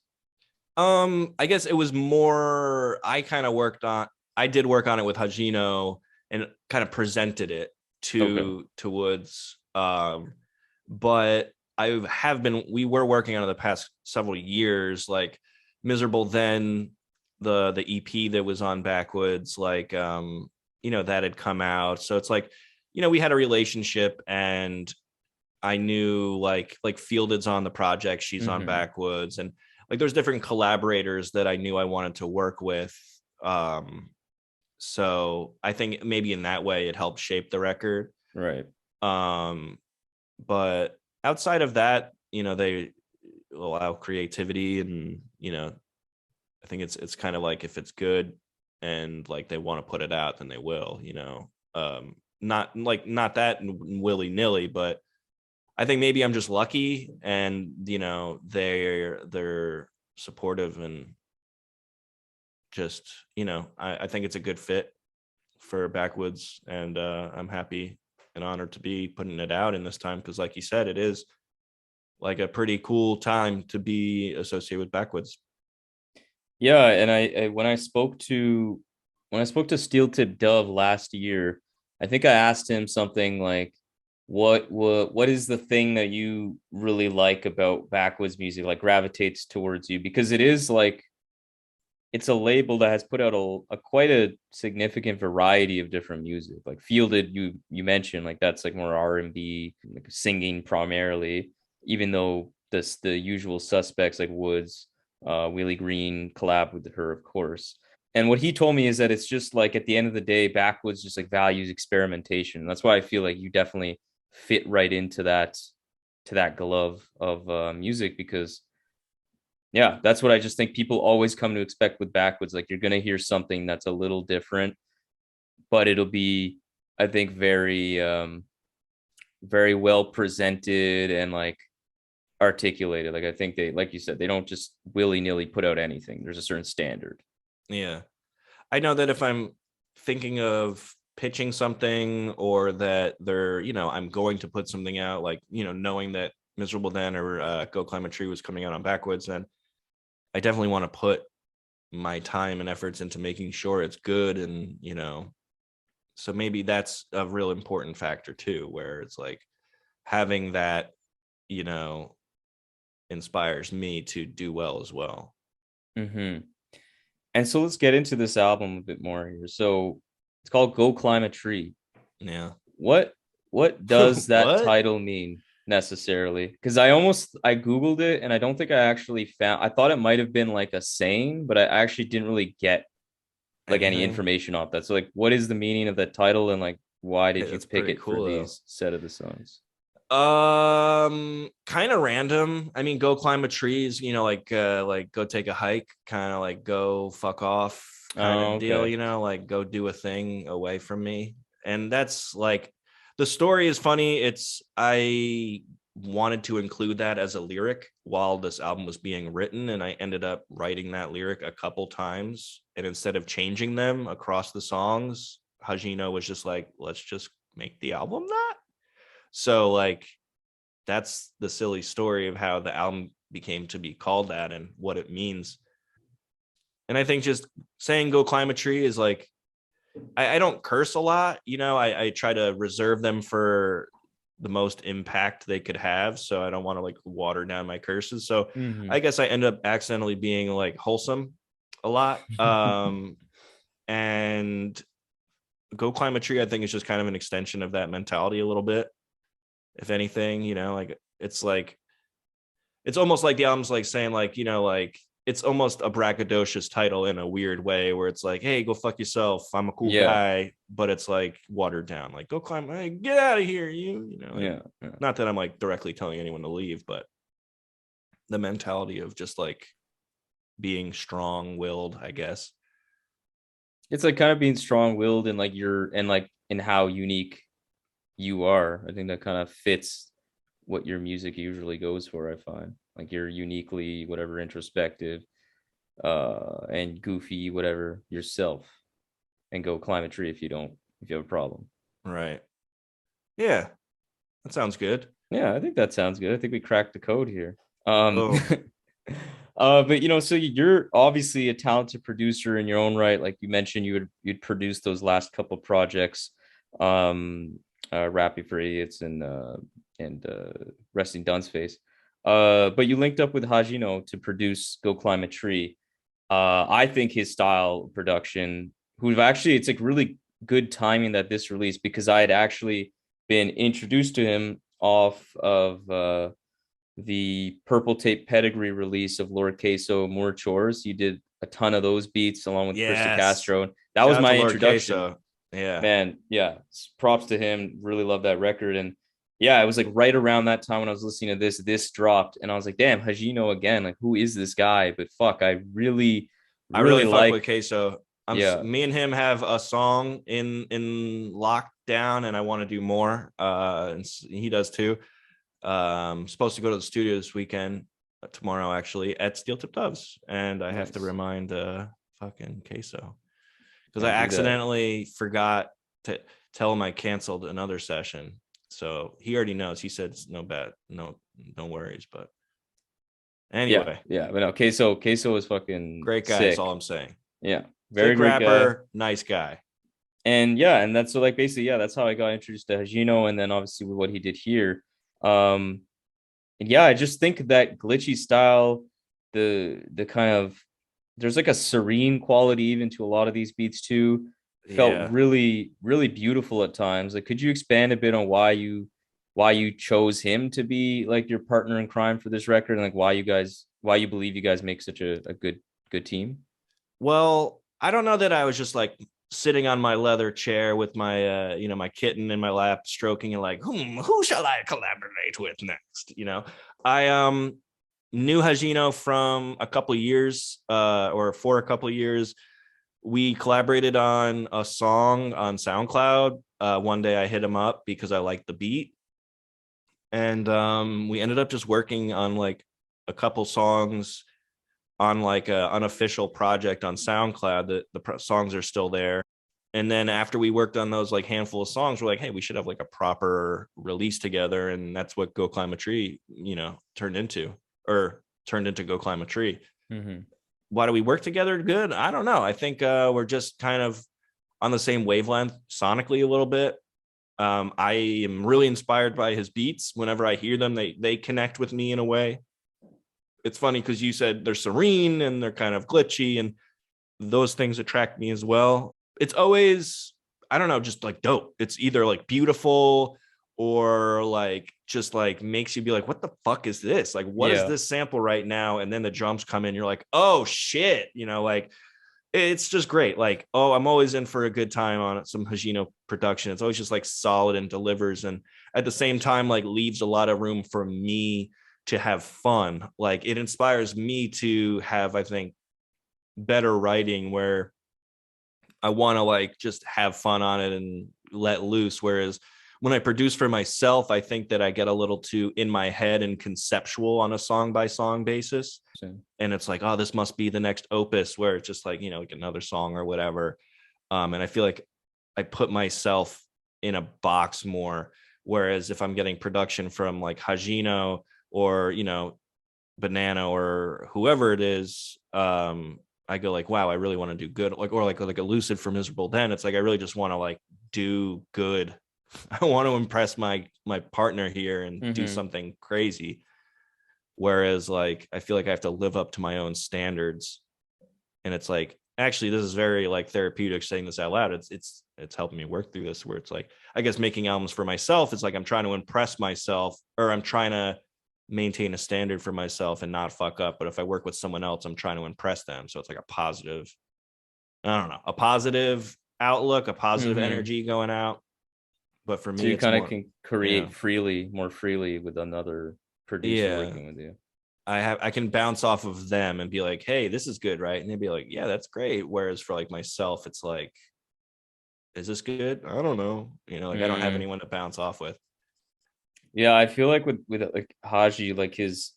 I guess it was more, I did work on it with HAJINO and kind of presented it Okay. to Woods. But we were working on it the past several years, like Miserable Then, the EP that was on Backwoodz, like that had come out. So it's like, we had a relationship, and I knew like Fielded's on the project, she's on Mm-hmm. Backwoodz, and like there's different collaborators that I knew I wanted to work with. So I think maybe in that way it helped shape the record. Right. Um, but outside of that, they allow creativity, and I think it's kind of like, if it's good and like they want to put it out, then they will. Not that willy nilly, but I think maybe I'm just lucky, and they're supportive, and just I think it's a good fit for Backwoodz, and I'm happy and honored to be putting it out in this time, because like you said, it is like a pretty cool time to be associated with Backwoodz. Yeah, and I when I spoke to Steel Tip Dove last year, I think I asked him something like, what is the thing that you really like about Backwoodz music, like gravitates towards you? Because it is like, it's a label that has put out a quite a significant variety of different music. Like Fielded, you mentioned, like that's like more R&B, like singing primarily, even though the usual suspects like Woods, Willie Green collab with her, of course. And what he told me is that it's just like, at the end of the day, Backwoodz just like values experimentation. That's why I feel like you definitely fit right into that glove of music, because yeah, that's what I just think people always come to expect with Backwoodz. Like, you're gonna hear something that's a little different, but it'll be, I think, very well presented and like articulated. Like, I think they, like you said, they don't just willy-nilly put out anything. There's a certain standard. Yeah, I know that if I'm thinking of pitching something, or that I'm going to put something out, like knowing that Miserable Then or Go Climb a Tree was coming out on Backwoodz, then I definitely want to put my time and efforts into making sure it's good. And so maybe that's a real important factor too, where it's like having that you know inspires me to do well as well. Mm-hmm. And so let's get into this album a bit more here. So it's called Go Climb a Tree. Yeah. What what does that What? title mean necessarily? Because I googled it and I don't think I actually found. I thought it might have been like a saying, but I actually didn't really get like any Anything? information off that. So like, what is the meaning of the title, and like, why did you It's pick pretty it for cool though. these set of the songs? Kind of random. I mean, go climb a tree is, like go take a hike, kind of like go fuck off kind Oh, of deal, okay. like go do a thing away from me. And that's like, the story is funny. I wanted to include that as a lyric while this album was being written, and I ended up writing that lyric a couple times. And instead of changing them across the songs, Hajino was just like, let's just make the album that. So like, that's the silly story of how the album became to be called that and what it means. And I think just saying go climb a tree is like, I don't curse a lot, I try to reserve them for the most impact they could have. So I don't want to like water down my curses. So Mhm. I guess I end up accidentally being like wholesome a lot. And Go Climb a Tree, I think, is just kind of an extension of that mentality a little bit. If anything, like it's almost like the album's like saying like, like it's almost a braggadocious title in a weird way where it's like, hey, go fuck yourself, I'm a cool guy, but it's like watered down, like go climb, hey, get out of here, Yeah. Not that I'm like directly telling anyone to leave, but the mentality of just like being strong-willed, I guess. It's like kind of being strong-willed and like in how unique you are. I think that kind of fits what your music usually goes for. I find like you're uniquely whatever introspective, and goofy, whatever yourself, and go climb a tree if you have a problem. Right. Yeah, that sounds good. Yeah, I think that sounds good. I think we cracked the code here. Oh. But so you're obviously a talented producer in your own right. Like you mentioned, you'd produced those last couple projects, Rappy for Idiots and Resting Dunce Face. But you linked up with HAJINO to produce Go Climb a Tree. I think his style of production, it's like really good timing that this released, because I had actually been introduced to him off of the Purple Tape Pedigree release of Lord Queso, More Chores. You did a ton of those beats along with Krista Castro. That Shout was out my to Lord introduction. Queso. Yeah. Man, yeah. Props to him. Really love that record. And yeah, it was like right around that time when I was listening to this dropped, and I was like, damn, HAJINO again. Like, who is this guy? But fuck, I really fuck like with Queso. Me and him have a song in lockdown, and I want to do more. And he does too. Supposed to go to the studio this weekend, tomorrow actually, at Steel Tip Doves, and I have to remind fucking Queso, because I accidentally forgot to tell him I canceled another session. So he already knows. He said it's no worries. But anyway, yeah. But no, Queso is fucking great guy. That's all I'm saying. Yeah, very great rapper, guy. Nice guy. And yeah, and that's so like basically, yeah, that's how I got introduced to HAJINO, and then obviously with what he did here. And yeah, I just think that glitchy style, the kind of, there's like a serene quality even to a lot of these beats too. Felt really, really beautiful at times. Like, could you expand a bit on why you chose him to be like your partner in crime for this record, and like why you believe you guys make such a good team? Well, I don't know that I was just like sitting on my leather chair with my my kitten in my lap, stroking it like, who shall I collaborate with next? I knew HAJINO from a couple of years, or for a couple of years. We collaborated on a song on SoundCloud. One day I hit him up because I liked the beat, and we ended up just working on like a couple songs on like an unofficial project on SoundCloud. The songs are still there. And then after we worked on those like handful of songs, we're like, hey, we should have like a proper release together. And that's what Go Climb a Tree, turned into Go Climb a Tree. Mm-hmm. Why do we work together? Good. I don't know. I think we're just kind of on the same wavelength sonically a little bit. I am really inspired by his beats. Whenever I hear them, they connect with me in a way. It's funny because you said they're serene and they're kind of glitchy, and those things attract me as well. It's always, I don't know, just like dope. It's either like beautiful or like just like makes you be like, what the fuck is this? Like, what is this sample right now? And then the drums come in, you're like, oh shit, like it's just great. Like, oh, I'm always in for a good time on some HAJINO production. It's always just like solid and delivers, and at the same time like leaves a lot of room for me to have fun. Like, it inspires me to have, I think, better writing where I want to like just have fun on it and let loose. Whereas when I produce for myself, I think that I get a little too in my head and conceptual on a song by song basis. And it's like, oh, this must be the next opus, where it's just like, like another song or whatever. And I feel like I put myself in a box more. Whereas if I'm getting production from like HAJINO or, Banana or whoever it is, I go like, wow, I really want to do good. Like, or like a Lucid for Miserable Den. It's like, I really just want to like do good I want to impress my partner here and do something crazy. Whereas like I feel like I have to live up to my own standards. And it's like, actually, this is very like therapeutic saying this out loud. It's helping me work through this, where it's like, I guess making albums for myself, it's like I'm trying to impress myself, or I'm trying to maintain a standard for myself and not fuck up. But if I work with someone else, I'm trying to impress them. So it's like a positive, I don't know, a positive outlook, a positive energy going out. But for me, so you it's kind of more, can create more freely with another producer working with you. I can bounce off of them and be like, hey, this is good, right? And they'd be like, yeah, that's great. Whereas for like myself, it's like, is this good? I don't know. You know, like I don't have anyone to bounce off with. Yeah, I feel like with like Haji, like his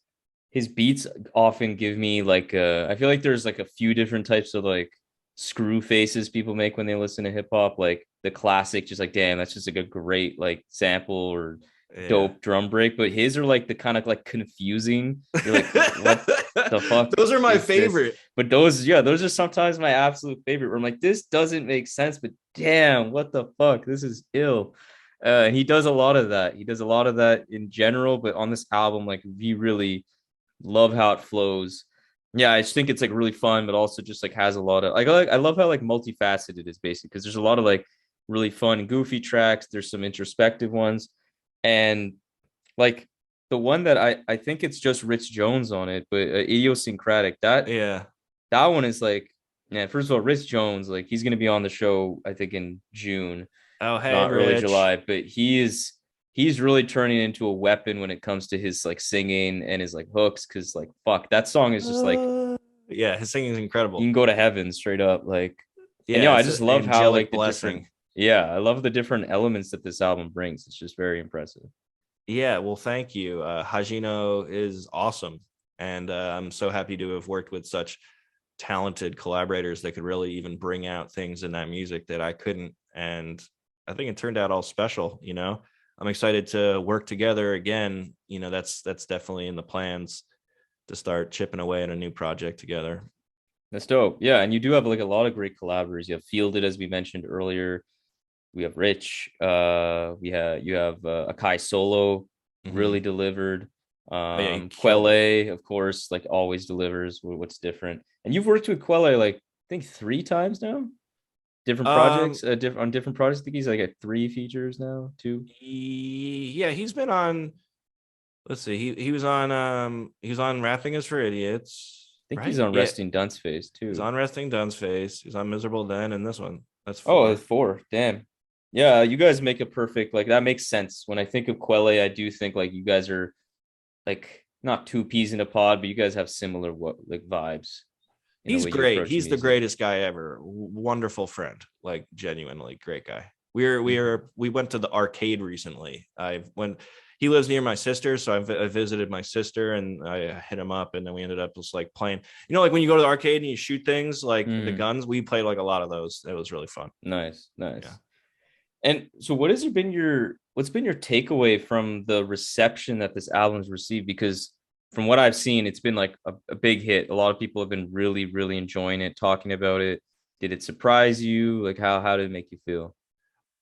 beats often give me like I feel like there's like a few different types of like screw faces people make when they listen to hip hop, like the classic, just like damn, that's just like a great like sample or dope drum break. But his are like the kind of like confusing. You're like, what the fuck? Those are my is favorite. This? But those are sometimes my absolute favorite. Where I'm like, this doesn't make sense, but damn, what the fuck? This is ill. He does a lot of that. He does a lot of that in general, but on this album, like we really love how it flows. Yeah, I just think it's like really fun, but also just like has a lot of I love how like multifaceted it is basically, because there's a lot of like really fun and goofy tracks. There's some introspective ones, and like the one that I think it's just Rich Jones on it, but idiosyncratic, that one is like, yeah, first of all, Rich Jones, like he's gonna be on the show I think in June. Oh, hey, Not early Rich. July, but he's really turning into a weapon when it comes to his like singing and his like hooks, because like fuck, that song is just like, yeah, his singing is incredible. you can go to heaven straight up. Like, yeah, and I just love how like the blessing. I love the different elements that this album brings. It's just very impressive. Yeah, well, thank you. HAJINO is awesome, and I'm so happy to have worked with such talented collaborators that could really even bring out things in that music that I couldn't. And I think it turned out all special. You know, I'm excited to work together again. You know, that's definitely in the plans to start chipping away at a new project together. That's dope. Yeah, and you do have like a lot of great collaborators. You have Fielded, as we mentioned earlier. We have Rich. You have Akai Solo, really delivered. Quelle, of course, like always delivers. What's different? And you've worked with Quelle like I think 3 times now. Different projects, on different projects. I think he's like at 3 features now, 2. Yeah, he's been on. Let's see, he was on Rapping Is for Idiots. I think he's on Resting Dunce Face too. He's on Resting Dunce Face. He's on Miserable Den, and this one. That's 4. Oh, that's 4. Damn. Yeah, you guys make a perfect, like that makes sense. When I think of Quelle, I do think like you guys are like not 2 peas in a pod, but you guys have similar like vibes. He's great. He's the greatest guy ever. Wonderful friend. Like genuinely great guy. We went to the arcade recently. He lives near my sister, so I visited my sister and I hit him up, and then we ended up just like playing. You know, like when you go to the arcade and you shoot things like the guns. We played like a lot of those. It was really fun. Nice. Yeah. And so, what's been your takeaway from the reception that this album's received? Because from what I've seen, it's been like a big hit. A lot of people have been really, really enjoying it, talking about it. Did it surprise you? Like how did it make you feel?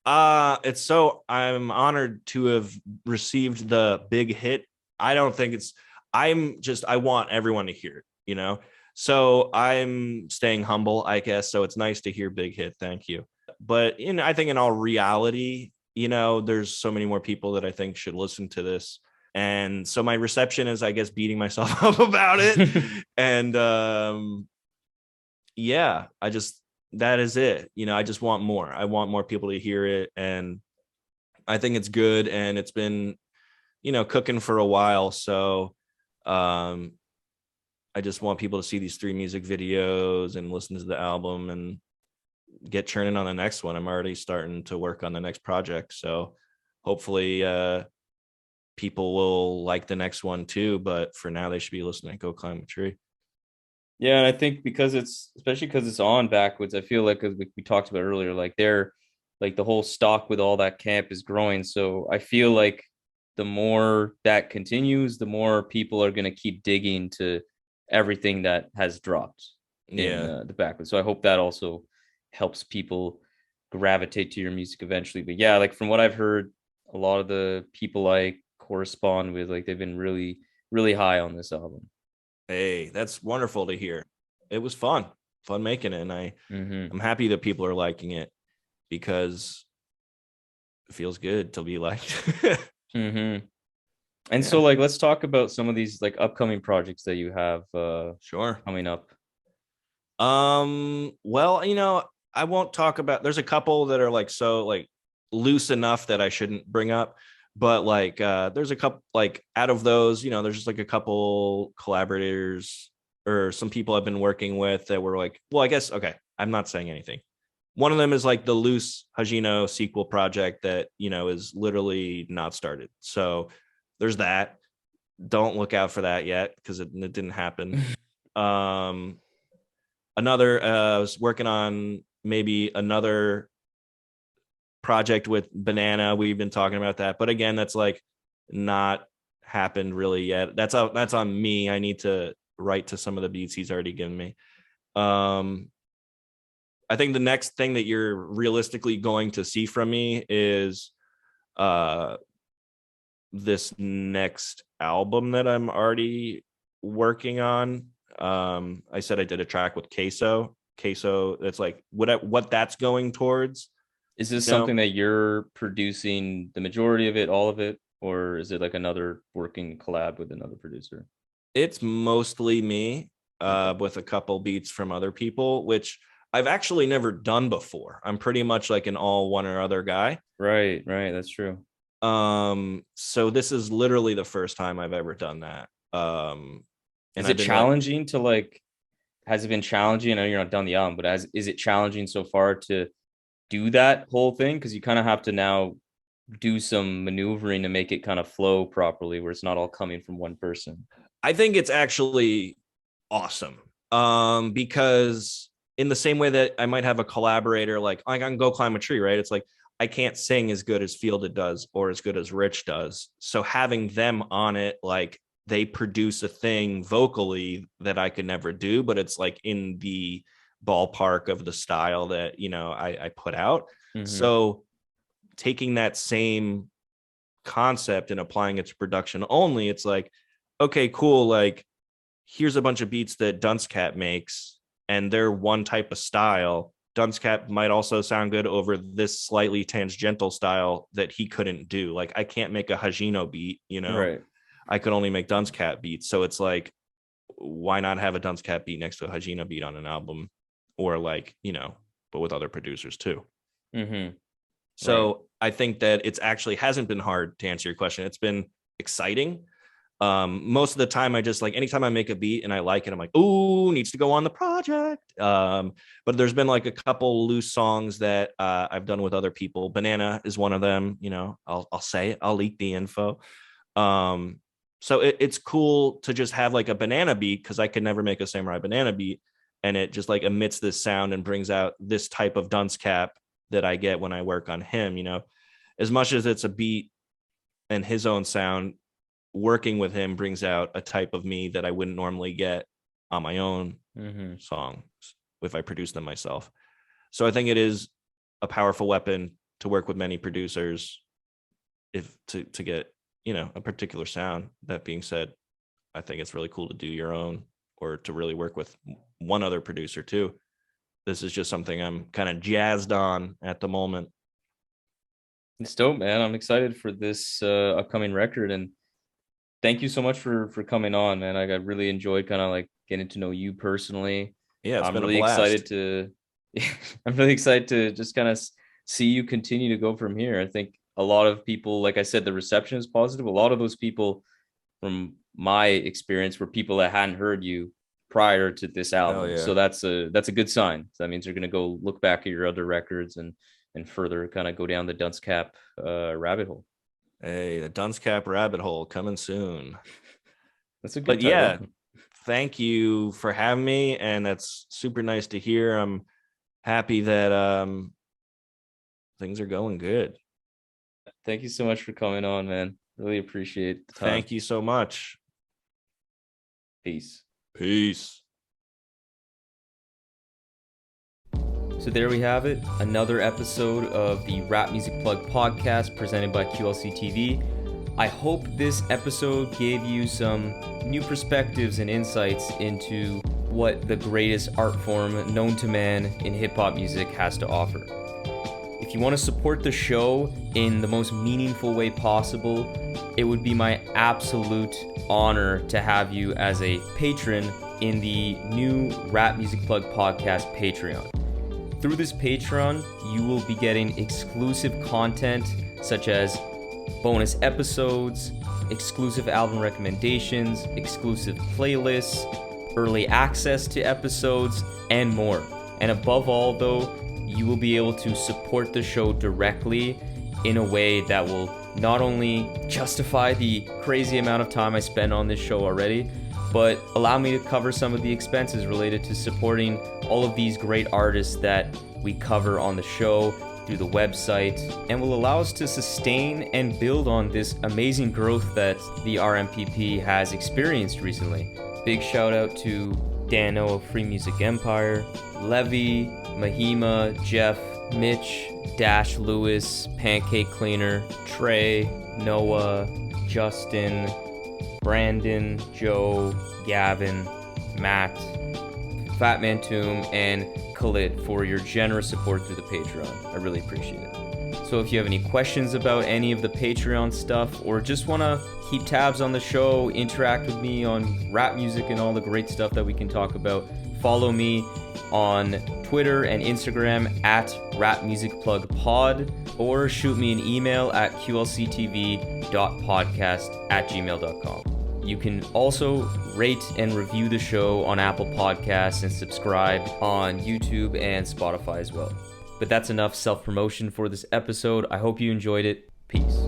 I'm honored to have received the big hit. I want everyone to hear it, you know? So I'm staying humble, I guess. So it's nice to hear big hit. Thank you. But I think in all reality, there's so many more people that I think should listen to this. And so my reception is, I guess, beating myself up about it. And that is it. I just want more. I want more people to hear it. And I think it's good. And it's been, cooking for a while. So I just want people to see these 3 music videos and listen to the album and get churning on the next one. I'm already starting to work on the next project. So hopefully people will like the next one too. But for now, they should be listening to Go Climb a Tree. Yeah, and I think especially because it's on Backwoodz, I feel like, as we talked about earlier, like they're like the whole stock with all that camp is growing. So I feel like the more that continues, the more people are going to keep digging to everything that has dropped in the Backwoodz. So I hope that also helps people gravitate to your music eventually. But yeah, like from what I've heard, a lot of the people I correspond with, like they've been really, really high on this album. Hey, that's wonderful to hear. It was fun making it, and Mm-hmm. I'm happy that people are liking it because it feels good to be liked. Mm-hmm. And Yeah, so like let's talk about some of these like upcoming projects that you have sure. coming up. Well, I won't talk about, there's a couple that are like so like loose enough that I shouldn't bring up, but like there's a couple like out of those, there's just like a couple collaborators or some people I've been working with that were like, well, I guess okay, I'm not saying anything. One of them is like the loose HAJINO sequel project that, is literally not started. So there's that. Don't look out for that yet because it didn't happen. um Another I was working on maybe another project with Banana. We've been talking about that, but again, that's like not happened really yet. That's on me. I need to write to some of the beats he's already given me. um I think the next thing that you're realistically going to see from me is uh this next album that I'm already working on. I said I did a track with Queso. That's like what that's going towards. Is this something that you're producing the majority of it, all of it, or is it like another working collab with another producer? It's mostly me, Okay. with a couple beats from other people, which I've actually never done before. I'm pretty much like an all one or other guy. Right, right, that's true. So this is literally the first time I've ever done that. And Is I've it been like, challenging to like, has it been challenging? I know you're not done the album, but is it challenging so far to do that whole thing? Because you kind of have to now do some maneuvering to make it kind of flow properly where it's not all coming from one person. I think it's actually awesome. Because in the same way that I might have a collaborator, like I can go climb a tree, right? It's like I can't sing as good as Fielded does or as good as Rich does. So having them on it, like they produce a thing vocally that I could never do, but it's like in the ballpark of the style that I put out. Mm-hmm. So taking that same concept and applying it to production only, it's like, okay, cool, like here's a bunch of beats that Duncecap makes, and they're one type of style. Duncecap might also sound good over this slightly tangential style that he couldn't do. Like I can't make a HAJINO beat, Right. I could only make Duncecap beats. So it's like, why not have a Duncecap beat next to a HAJINO beat on an album, or like, but with other producers too. Mm-hmm. So Right. I think that it's actually hasn't been hard to answer your question. It's been exciting. Most of the time I just like anytime I make a beat and I like it, I'm like, ooh, needs to go on the project. But there's been like a couple loose songs that I've done with other people. Banana is one of them. I'll say it, I'll leak the info. So it's cool to just have like a Banana beat because I could never make a Samurai Banana beat, and it just like emits this sound and brings out this type of Duncecap that I get when I work on him. As much as it's a beat and his own sound, working with him brings out a type of me that I wouldn't normally get on my own Mm-hmm. songs if I produce them myself. So I think it is a powerful weapon to work with many producers if to get, a particular sound. That being said, I think it's really cool to do your own or to really work with one other producer too. This is just something I'm kind of jazzed on at the moment. It's dope, man. I'm excited for this upcoming record, and thank you so much for coming on, man. I got really enjoyed kind of like getting to know you personally. Yeah, it's I'm been a really excited blast. to I'm really excited to just kind of see you continue to go from here. I think a lot of people, like I said, the reception is positive. A lot of those people from my experience were people that hadn't heard you prior to this Hell album. yeah. So that's a good sign. So that means they're gonna go look back at your other records and further kind of go down the Duncecap rabbit hole. Hey, the Duncecap rabbit hole coming soon. That's a good But yeah, title. thank you for having me, and that's super nice to hear. I'm happy that things are going good. Thank you so much for coming on, man. Really appreciate the time. Thank you so much. Peace. Peace. So there we have it, another episode of the Rap Music Plug podcast presented by QLC TV. I hope this episode gave you some new perspectives and insights into what the greatest art form known to man in hip-hop music has to offer. If you want to support the show in the most meaningful way possible, it would be my absolute honor to have you as a patron in the new Rap Music Plug podcast Patreon. Through this Patreon, you will be getting exclusive content such as bonus episodes, exclusive album recommendations, exclusive playlists, early access to episodes, and more. And above all, though, you will be able to support the show directly in a way that will not only justify the crazy amount of time I spend on this show already, but allow me to cover some of the expenses related to supporting all of these great artists that we cover on the show through the website, and will allow us to sustain and build on this amazing growth that the RMPP has experienced recently. Big shout out to Dano of Free Music Empire, Levy, Mahima, Jeff, Mitch, Dash Lewis, Pancake Cleaner, Trey, Noah, Justin, Brandon, Joe, Gavin, Matt, Fatman Tomb, and Khalid for your generous support through the Patreon. I really appreciate it. So if you have any questions about any of the Patreon stuff, or just want to keep tabs on the show, interact with me on rap music and all the great stuff that we can talk about, follow me on Twitter and Instagram at rapmusicplugpod, or shoot me an email at qlctv.podcast@gmail.com. You can also rate and review the show on Apple Podcasts and subscribe on YouTube and Spotify as well. But that's enough self-promotion for this episode. I hope you enjoyed it. Peace.